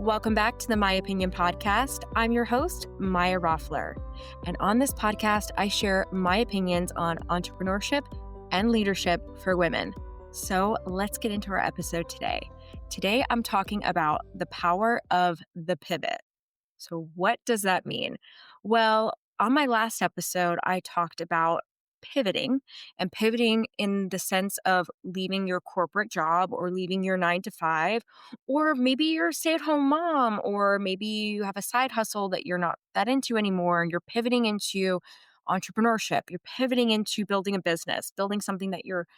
Welcome back to the My Opinion podcast. I'm your host, Maya Roffler. And on this podcast, I share my opinions on entrepreneurship and leadership for women. So let's get into our episode today. Today, I'm talking about the power of the pivot. So what does that mean? Well, on my last episode, I talked about pivoting in the sense of leaving your corporate job or leaving your 9 to 5, or maybe you're a stay-at-home mom, or maybe you have a side hustle that you're not that into anymore and you're pivoting into entrepreneurship. You're pivoting into building a business, building something that you're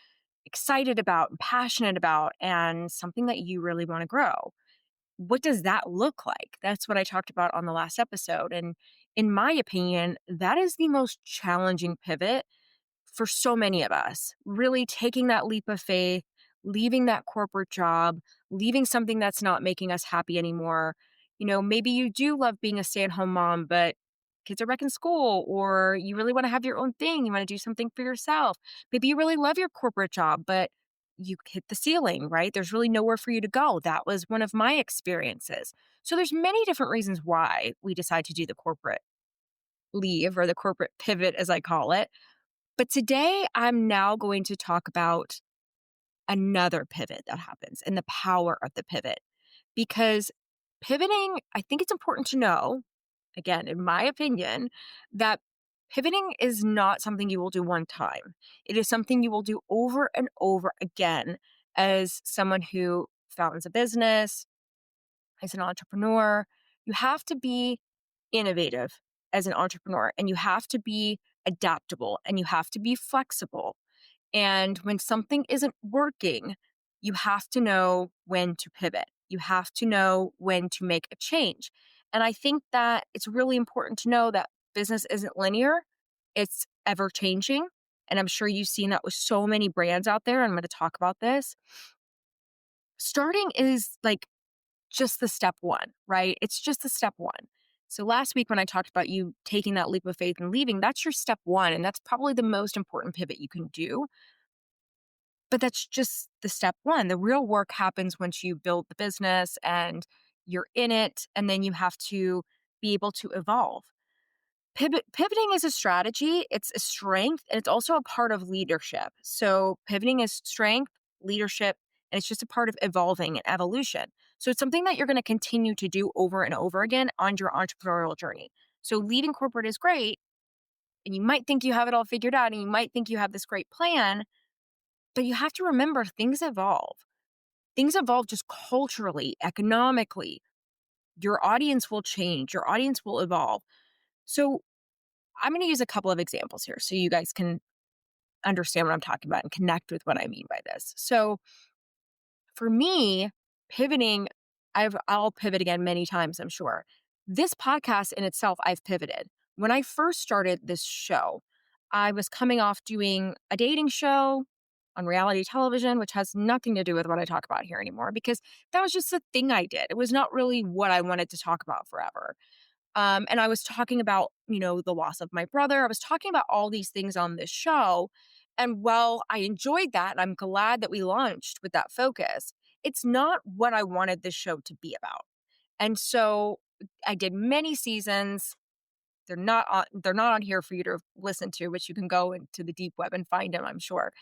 excited about and passionate about and something that you really want to grow. What does that look like? That's what I talked about on the last episode. And in my opinion, that is the most challenging pivot for so many of us. Really taking that leap of faith, leaving that corporate job, leaving something that's not making us happy anymore. Maybe you do love being a stay-at-home mom, but kids are back in school, or you really want to have your own thing. You want to do something for yourself. Maybe you really love your corporate job, but you hit the ceiling, right? There's really nowhere for you to go. That was one of my experiences. So there's many different reasons why we decide to do the corporate leave or the corporate pivot, as I call it. But today I'm now going to talk about another pivot that happens and the power of the pivot. Because pivoting, I think it's important to know, again, in my opinion, that pivoting is not something you will do one time. It is something you will do over and over again as someone who founds a business, as an entrepreneur. You have to be innovative as an entrepreneur, and you have to be adaptable, and you have to be flexible. And when something isn't working, you have to know when to pivot. You have to know when to make a change. And I think that it's really important to know that business isn't linear, it's ever changing. And I'm sure you've seen that with so many brands out there. I'm going to talk about this. Starting is like just the step one, right? It's just the step one. So last week when I talked about you taking that leap of faith and leaving, that's your step one. And that's probably the most important pivot you can do. But that's just the step one. The real work happens once you build the business and you're in it, and then you have to be able to evolve. Pivoting is a strategy, it's a strength, and it's also a part of leadership. So pivoting is strength, leadership, and it's just a part of evolving and evolution. So it's something that you're going to continue to do over and over again on your entrepreneurial journey. So leaving corporate is great, and you might think you have it all figured out, and you might think you have this great plan, but you have to remember things evolve. Things evolve just culturally, economically. Your audience will change, your audience will evolve. So I'm going to use a couple of examples here so you guys can understand what I'm talking about and connect with what I mean by this. So for me, pivoting, I'll pivot again many times, I'm sure. This podcast in itself, I've pivoted. When I first started this show, I was coming off doing a dating show on reality television, which has nothing to do with what I talk about here anymore, because that was just a thing I did. It was not really what I wanted to talk about forever. And I was talking about, the loss of my brother. I was talking about all these things on this show. And while I enjoyed that, and I'm glad that we launched with that focus, it's not what I wanted this show to be about. And so I did many seasons. They're not on here for you to listen to, which you can go into the deep web and find them, I'm sure.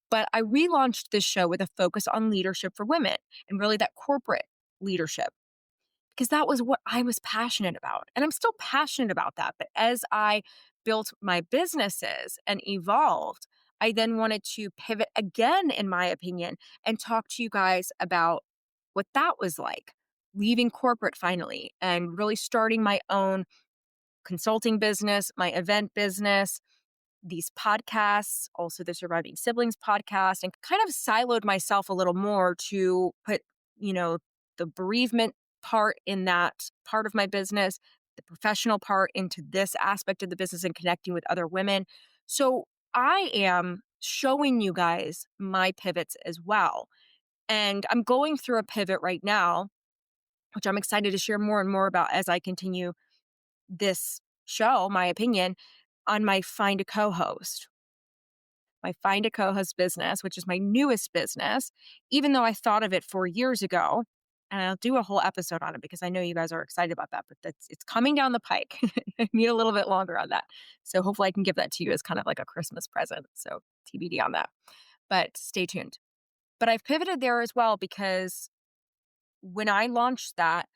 But I relaunched this show with a focus on leadership for women and really that corporate leadership, because that was what I was passionate about. And I'm still passionate about that. But as I built my businesses and evolved, I then wanted to pivot again, in my opinion, and talk to you guys about what that was like, leaving corporate finally and really starting my own consulting business, my event business, these podcasts, also the Surviving Siblings podcast, and kind of siloed myself a little more to put, the bereavement part in that part of my business, the professional part into this aspect of the business and connecting with other women. So I am showing you guys my pivots as well. And I'm going through a pivot right now, which I'm excited to share more and more about as I continue this show, My Opinion, on my Find a Co-host. My Find a Co-host business, which is my newest business, even though I thought of it 4 years ago, and I'll do a whole episode on it because I know you guys are excited about that, but it's coming down the pike. I need a little bit longer on that. So hopefully I can give that to you as kind of like a Christmas present. So TBD on that, but stay tuned. But I've pivoted there as well because when I launched that,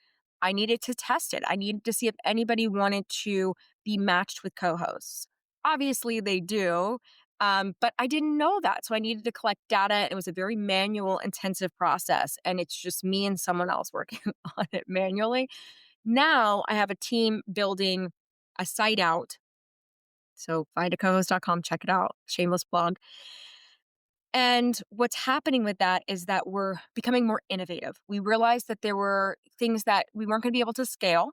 I needed to test it. I needed to see if anybody wanted to be matched with co hosts. Obviously, they do, but I didn't know that. So I needed to collect data. It was a very manual, intensive process. And it's just me and someone else working on it manually. Now I have a team building a site out. So findacohost.com, check it out. Shameless plug. And what's happening with that is that we're becoming more innovative. We realized that there were things that we weren't going to be able to scale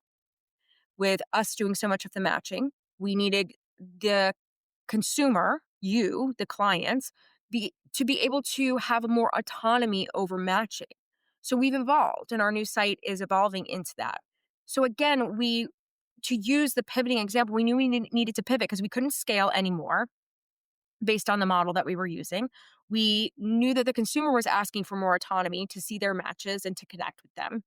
with us doing so much of the matching. We needed the consumer, you, the clients, to be able to have more autonomy over matching. So we've evolved and our new site is evolving into that. So again, to use the pivoting example, we knew we needed to pivot because we couldn't scale anymore based on the model that we were using. We knew that the consumer was asking for more autonomy to see their matches and to connect with them.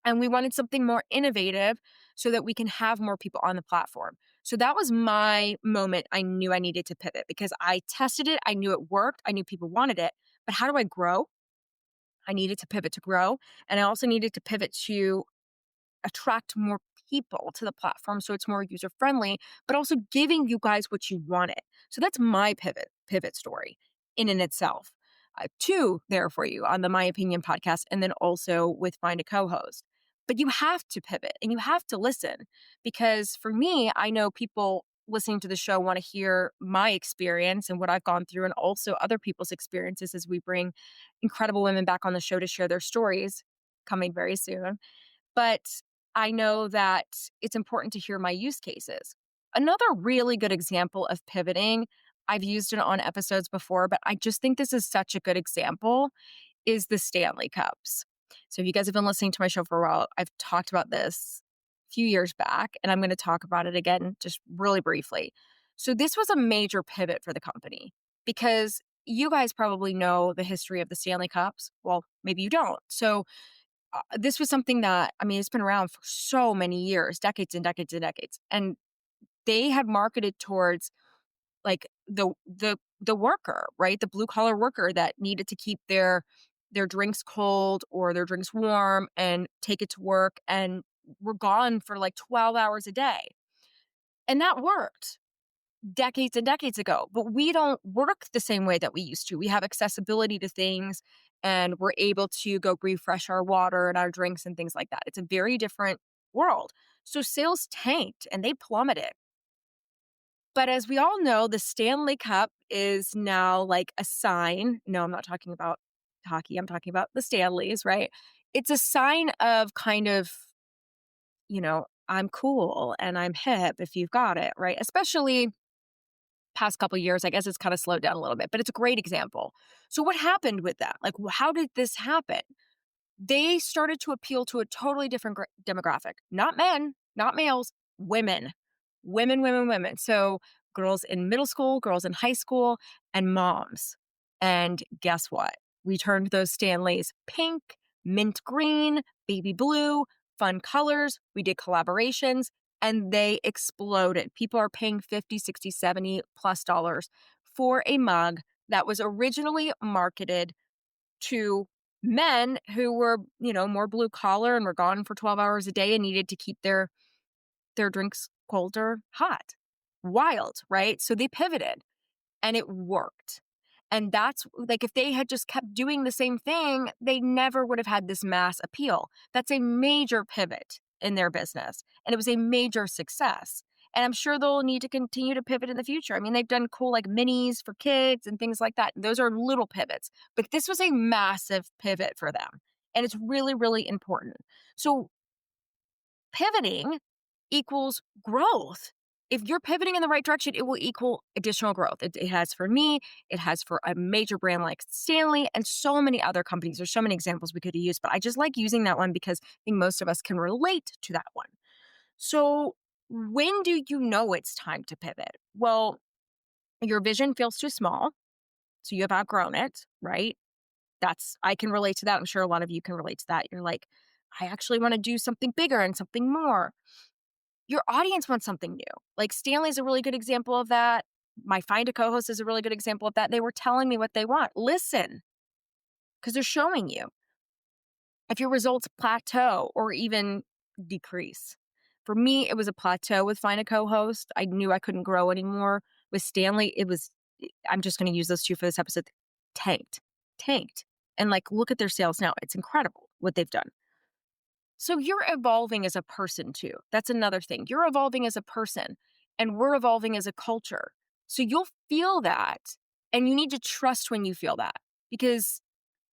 And we wanted something more innovative so that we can have more people on the platform. So that was my moment. I knew I needed to pivot because I tested it. I knew it worked. I knew people wanted it. But how do I grow? I needed to pivot to grow. And I also needed to pivot to attract more people to the platform so it's more user friendly, but also giving you guys what you wanted. So that's my pivot story in and itself. Two there for you on the My Opinion podcast, and then also with Find a Co-host. But you have to pivot and you have to listen because for me, I know people listening to the show want to hear my experience and what I've gone through, and also other people's experiences as we bring incredible women back on the show to share their stories coming very soon. But I know that it's important to hear my use cases. Another really good example of pivoting, I've used it on episodes before, but I just think this is such a good example, is the Stanley Cups. So if you guys have been listening to my show for a while, I've talked about this a few years back, and I'm going to talk about it again just really briefly. So this was a major pivot for the company because you guys probably know the history of the Stanley Cups. Well, maybe you don't. So this was something that, I mean, it's been around for so many years, decades and decades and decades. And they had marketed towards like the worker, right? The blue collar worker that needed to keep their drinks cold or their drinks warm and take it to work and were gone for like 12 hours a day. And that worked decades and decades ago, but we don't work the same way that we used to. We have accessibility to things and we're able to go refresh our water and our drinks and things like that. It's a very different world. So sales tanked and they plummeted. But as we all know, the Stanley Cup is now like a sign. No, I'm not talking about hockey. I'm talking about the Stanleys, right? It's a sign of kind of, I'm cool and I'm hip if you've got it, right? Especially past couple of years, I guess it's kind of slowed down a little bit, but it's a great example. So what happened with that? Like, how did this happen? They started to appeal to a totally different demographic, not men, not males, women, women, women, women. So girls in middle school, girls in high school, and moms. And guess what? We turned those Stanleys pink, mint green, baby blue, fun colors. We did collaborations and they exploded. People are paying 50, 60, 70 plus dollars for a mug that was originally marketed to men who were, more blue collar and were gone for 12 hours a day and needed to keep their drinks cold or hot. Wild, right? So they pivoted and it worked. And that's like, if they had just kept doing the same thing, they never would have had this mass appeal. That's a major pivot in their business. And it was a major success. And I'm sure they'll need to continue to pivot in the future. I mean, they've done cool like minis for kids and things like that. Those are little pivots, but this was a massive pivot for them. And it's really, really important. So pivoting equals growth. If you're pivoting in the right direction, it will equal additional growth. It has for me, it has for a major brand like Stanley and so many other companies. There's so many examples we could use, but I just like using that one because I think most of us can relate to that one. So when do you know it's time to pivot? Well, your vision feels too small, so you have outgrown it, right? I can relate to that. I'm sure a lot of you can relate to that. You're like, I actually want to do something bigger and something more. Your audience wants something new. Like Stanley's a really good example of that. My Find a Co-host is a really good example of that. They were telling me what they want. Listen, because they're showing you. If your results plateau or even decrease. For me, it was a plateau with Find a Co-host. I knew I couldn't grow anymore. With Stanley, I'm just going to use those two for this episode, tanked. And like, look at their sales now. It's incredible what they've done. So you're evolving as a person too. That's another thing. You're evolving as a person and we're evolving as a culture. So you'll feel that and you need to trust when you feel that because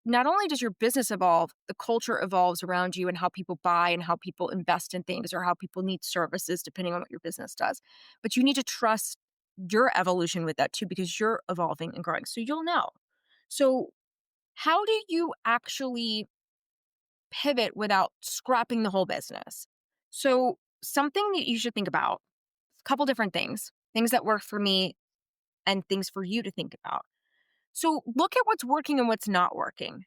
not only does your business evolve, the culture evolves around you and how people buy and how people invest in things or how people need services depending on what your business does. But you need to trust your evolution with that too because you're evolving and growing. So you'll know. So how do you actually pivot without scrapping the whole business? So something that you should think about, a couple different things that work for me and things for you to think about. So look at what's working and what's not working.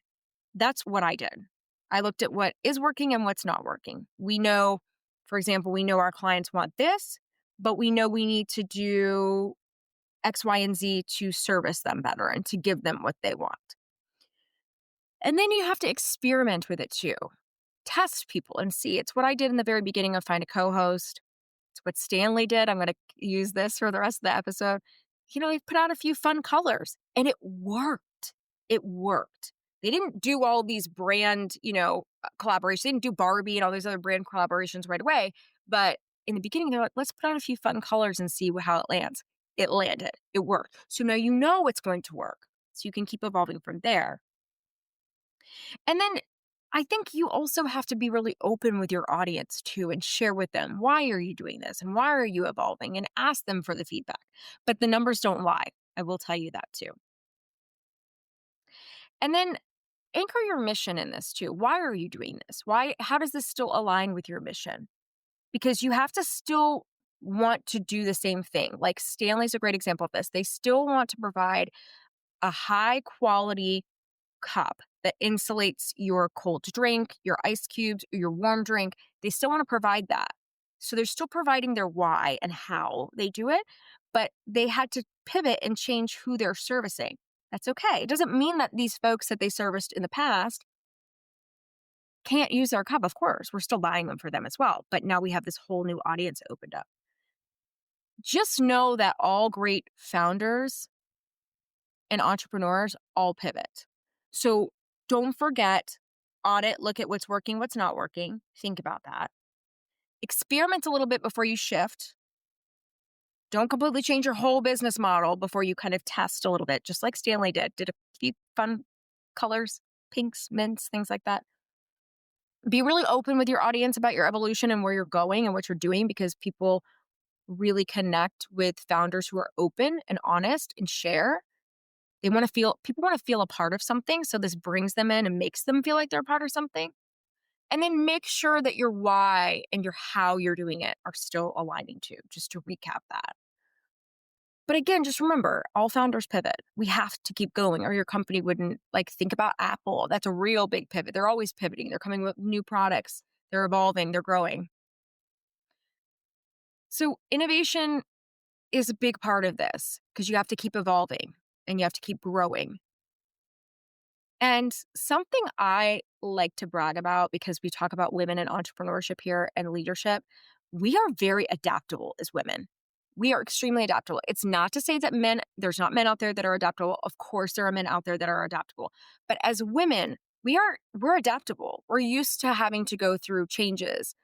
That's what I did. I looked at what is working and what's not working. We know, for example, we know our clients want this, but we know we need to do X, Y, and Z to service them better and to give them what they want. And then you have to experiment with it too. Test people and see. It's what I did in the very beginning of Find a Co-host. It's what Stanley did. I'm going to use this for the rest of the episode. They put out a few fun colors and it worked. It worked. They didn't do all these brand, collaborations. They didn't do Barbie and all these other brand collaborations right away. But in the beginning, they're like, let's put out a few fun colors and see how it lands. It landed. It worked. So now you know it's going to work. So you can keep evolving from there. And then I think you also have to be really open with your audience too and share with them, why are you doing this and why are you evolving, and ask them for the feedback. But the numbers don't lie. I will tell you that too. And then anchor your mission in this too. Why are you doing this? How does this still align with your mission? Because you have to still want to do the same thing. Like Stanley's a great example of this. They still want to provide a high quality cup that insulates your cold drink, your ice cubes, or your warm drink. They still want to provide that. So they're still providing their why and how they do it, but they had to pivot and change who they're servicing. That's okay. It doesn't mean that these folks that they serviced in the past can't use our cup. Of course, we're still buying them for them as well. But now we have this whole new audience opened up. Just know that all great founders and entrepreneurs all pivot. So don't forget, audit, look at what's working, what's not working. Think about that. Experiment a little bit before you shift. Don't completely change your whole business model before you kind of test a little bit, just like Stanley did. Did a few fun colors, pinks, mints, things like that. Be really open with your audience about your evolution and where you're going and what you're doing, because people really connect with founders who are open and honest and share. People want to feel a part of something. So this brings them in and makes them feel like they're a part of something. And then make sure that your why and your how you're doing it are still aligning too, just to recap that. But again, just remember, all founders pivot. We have to keep going or your company wouldn't. Think about Apple. That's a real big pivot. They're always pivoting. They're coming with new products. They're evolving. They're growing. So innovation is a big part of this because you have to keep evolving and you have to keep growing. And something I like to brag about, because we talk about women in entrepreneurship here and leadership, we are very adaptable as women. We are extremely adaptable. It's not to say that there's not men out there that are adaptable. Of course, there are men out there that are adaptable. But as women, we're adaptable. We're used to having to go through changes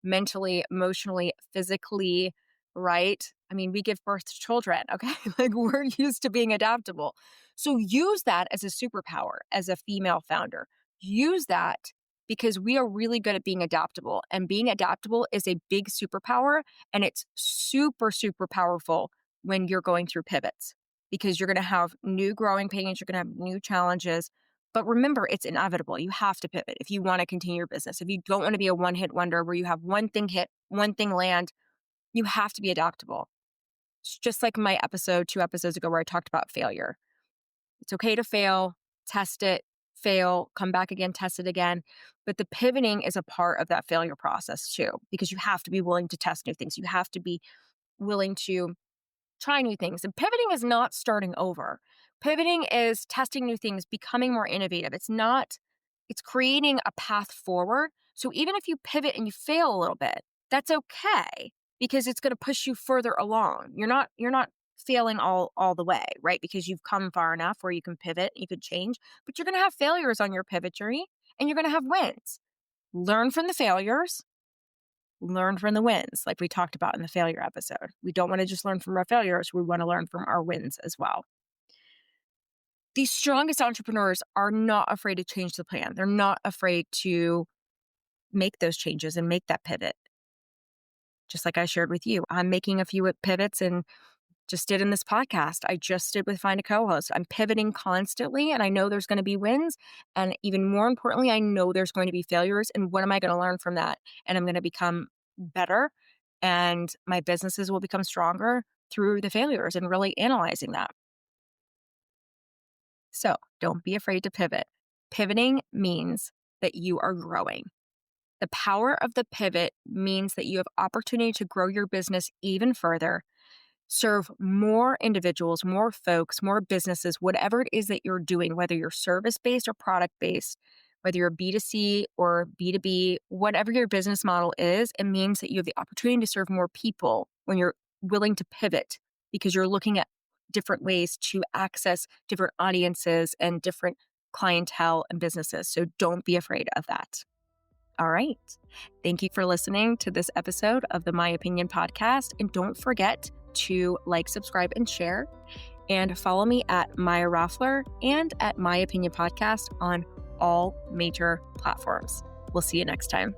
mentally, emotionally, physically, right? I mean, we give birth to children, okay? We're used to being adaptable. So use that as a superpower as a female founder. Use that because we are really good at being adaptable. And being adaptable is a big superpower. And it's super, super powerful when you're going through pivots because you're going to have new growing pains, you're going to have new challenges. But remember, it's inevitable. You have to pivot if you want to continue your business. If you don't want to be a one-hit wonder where you have one thing hit, one thing land, you have to be adaptable. It's just like my episode 2 episodes ago where I talked about failure. It's okay to fail, test it, fail, come back again, test it again. But the pivoting is a part of that failure process too, because you have to be willing to test new things. You have to be willing to try new things. And pivoting is not starting over. Pivoting is testing new things, becoming more innovative. It's creating a path forward. So even if you pivot and you fail a little bit, that's okay because it's going to push you further along. You're not failing all the way, right? Because you've come far enough where you can pivot, you could change, but you're going to have failures on your pivot journey and you're going to have wins. Learn from the failures, learn from the wins, like we talked about in the failure episode. We don't want to just learn from our failures. We want to learn from our wins as well. The strongest entrepreneurs are not afraid to change the plan. They're not afraid to make those changes and make that pivot. Just like I shared with you, I'm making a few pivots and just did in this podcast. I just did with Find a Co-host. I'm pivoting constantly and I know there's going to be wins. And even more importantly, I know there's going to be failures. And what am I going to learn from that? And I'm going to become better and my businesses will become stronger through the failures and really analyzing that. So don't be afraid to pivot. Pivoting means that you are growing. The power of the pivot means that you have opportunity to grow your business even further, serve more individuals, more folks, more businesses, whatever it is that you're doing, whether you're service-based or product-based, whether you're B2C or B2B, whatever your business model is, it means that you have the opportunity to serve more people when you're willing to pivot because you're looking at different ways to access different audiences and different clientele and businesses. So don't be afraid of that. All right. Thank you for listening to this episode of the My Opinion podcast. And don't forget to like, subscribe, and share. And follow me at Maya Roffler and at My Opinion Podcast on all major platforms. We'll see you next time.